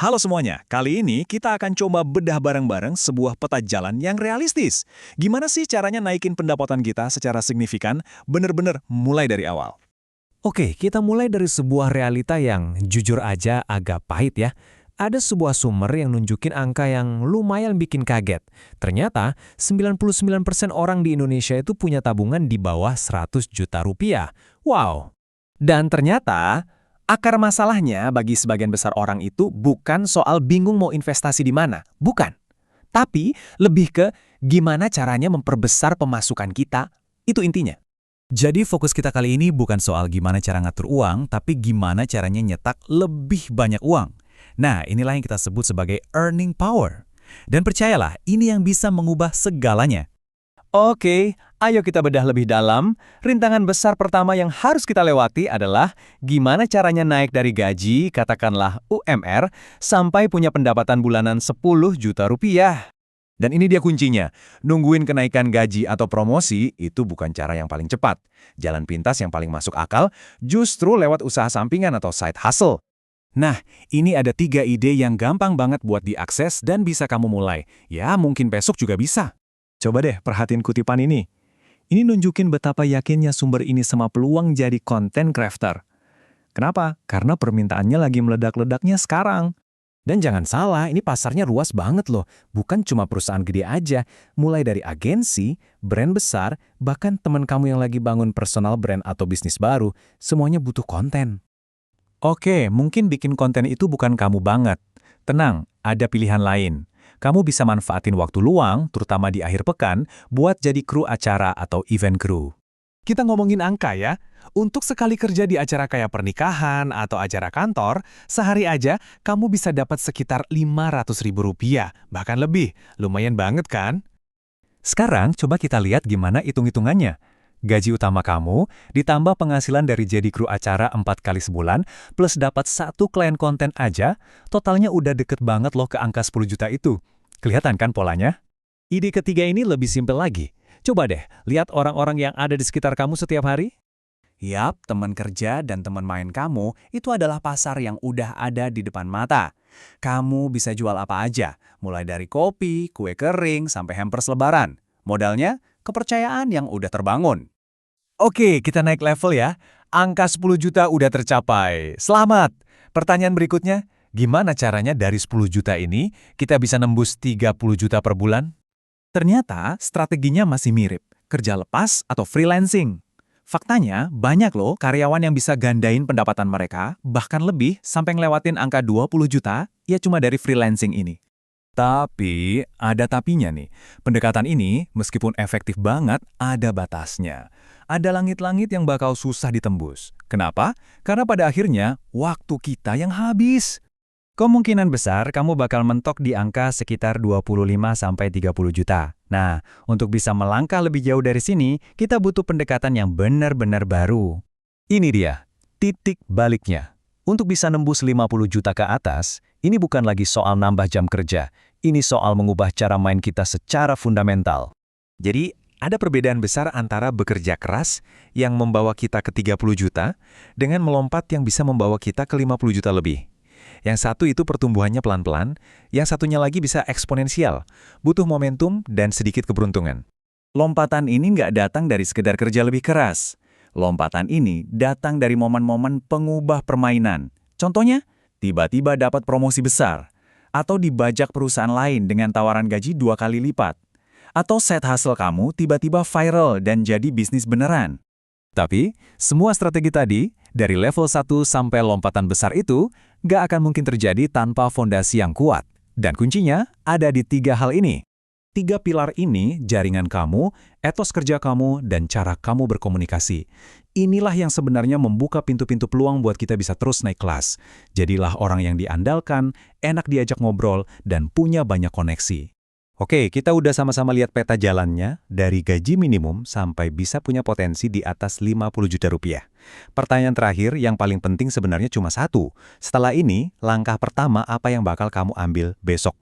Halo semuanya, kali ini kita akan coba bedah bareng-bareng sebuah peta jalan yang realistis. Gimana sih caranya naikin pendapatan kita secara signifikan, bener-bener mulai dari awal? Oke, kita mulai dari sebuah realita yang jujur aja agak pahit ya. Ada sebuah sumber yang nunjukin angka yang lumayan bikin kaget. Ternyata 99% orang di Indonesia itu punya tabungan di bawah 100 juta rupiah. Wow. Dan ternyata, akar masalahnya bagi sebagian besar orang itu bukan soal bingung mau investasi di mana. Bukan. Tapi lebih ke gimana caranya memperbesar pemasukan kita. Itu intinya. Jadi fokus kita kali ini bukan soal gimana cara ngatur uang, tapi gimana caranya nyetak lebih banyak uang. Nah, inilah yang kita sebut sebagai earning power. Dan percayalah, ini yang bisa mengubah segalanya. Oke, ayo kita bedah lebih dalam. Rintangan besar pertama yang harus kita lewati adalah gimana caranya naik dari gaji, katakanlah UMR, sampai punya pendapatan bulanan 10 juta rupiah. Dan ini dia kuncinya, nungguin kenaikan gaji atau promosi itu bukan cara yang paling cepat. Jalan pintas yang paling masuk akal justru lewat usaha sampingan atau side hustle. Nah, ini ada 3 ide yang gampang banget buat diakses dan bisa kamu mulai. Ya, mungkin besok juga bisa. Coba deh perhatiin kutipan ini. Ini nunjukin betapa yakinnya sumber ini sama peluang jadi content crafter. Kenapa? Karena permintaannya lagi meledak-ledaknya sekarang. Dan jangan salah, ini pasarnya luas banget loh. Bukan cuma perusahaan gede aja, mulai dari agensi, brand besar, bahkan teman kamu yang lagi bangun personal brand atau bisnis baru, semuanya butuh konten. Oke, mungkin bikin konten itu bukan kamu banget. Tenang, ada pilihan lain. Kamu bisa manfaatin waktu luang, terutama di akhir pekan, buat jadi kru acara atau event kru. Kita ngomongin angka ya. Untuk sekali kerja di acara kayak pernikahan atau acara kantor, sehari aja kamu bisa dapat sekitar Rp500.000, bahkan lebih. Lumayan banget kan? Sekarang coba kita lihat gimana hitung-hitungannya. Gaji utama kamu, ditambah penghasilan dari jadi kru acara 4 kali sebulan, plus dapat 1 klien konten aja, totalnya udah deket banget loh ke angka 10 juta itu. Kelihatan kan polanya? Ide ketiga ini lebih simpel lagi. Coba deh, lihat orang-orang yang ada di sekitar kamu setiap hari. Yap, teman kerja dan teman main kamu itu adalah pasar yang udah ada di depan mata. Kamu bisa jual apa aja, mulai dari kopi, kue kering, sampai hampers lebaran. Modalnya, kepercayaan yang udah terbangun. Oke, kita naik level ya. Angka 10 juta udah tercapai. Selamat! Pertanyaan berikutnya, gimana caranya dari 10 juta ini kita bisa nembus 30 juta per bulan? Ternyata strateginya masih mirip, kerja lepas atau freelancing. Faktanya, banyak loh karyawan yang bisa gandain pendapatan mereka, bahkan lebih sampai ngelewatin angka 20 juta, ya cuma dari freelancing ini. Tapi, ada tapinya nih. Pendekatan ini, meskipun efektif banget, ada batasnya. Ada langit-langit yang bakal susah ditembus. Kenapa? Karena pada akhirnya, waktu kita yang habis. Kemungkinan besar kamu bakal mentok di angka sekitar 25-30 juta. Nah, untuk bisa melangkah lebih jauh dari sini, kita butuh pendekatan yang benar-benar baru. Ini dia, titik baliknya. Untuk bisa nembus 50 juta ke atas, ini bukan lagi soal nambah jam kerja. Ini soal mengubah cara main kita secara fundamental. Jadi, ada perbedaan besar antara bekerja keras yang membawa kita ke 30 juta dengan melompat yang bisa membawa kita ke 50 juta lebih. Yang satu itu pertumbuhannya pelan-pelan, yang satunya lagi bisa eksponensial, butuh momentum dan sedikit keberuntungan. Lompatan ini nggak datang dari sekedar kerja lebih keras. Lompatan ini datang dari momen-momen pengubah permainan. Contohnya, tiba-tiba dapat promosi besar, atau dibajak perusahaan lain dengan tawaran gaji 2 kali lipat. Atau side hustle kamu tiba-tiba viral dan jadi bisnis beneran. Tapi, semua strategi tadi, dari level 1 sampai lompatan besar itu, nggak akan mungkin terjadi tanpa fondasi yang kuat. Dan kuncinya ada di 3 hal ini. 3 pilar ini, jaringan kamu, etos kerja kamu, dan cara kamu berkomunikasi. Inilah yang sebenarnya membuka pintu-pintu peluang buat kita bisa terus naik kelas. Jadilah orang yang diandalkan, enak diajak ngobrol, dan punya banyak koneksi. Oke, kita udah sama-sama lihat peta jalannya dari gaji minimum sampai bisa punya potensi di atas 50 juta rupiah. Pertanyaan terakhir yang paling penting sebenarnya cuma satu. Setelah ini, langkah pertama apa yang bakal kamu ambil besok?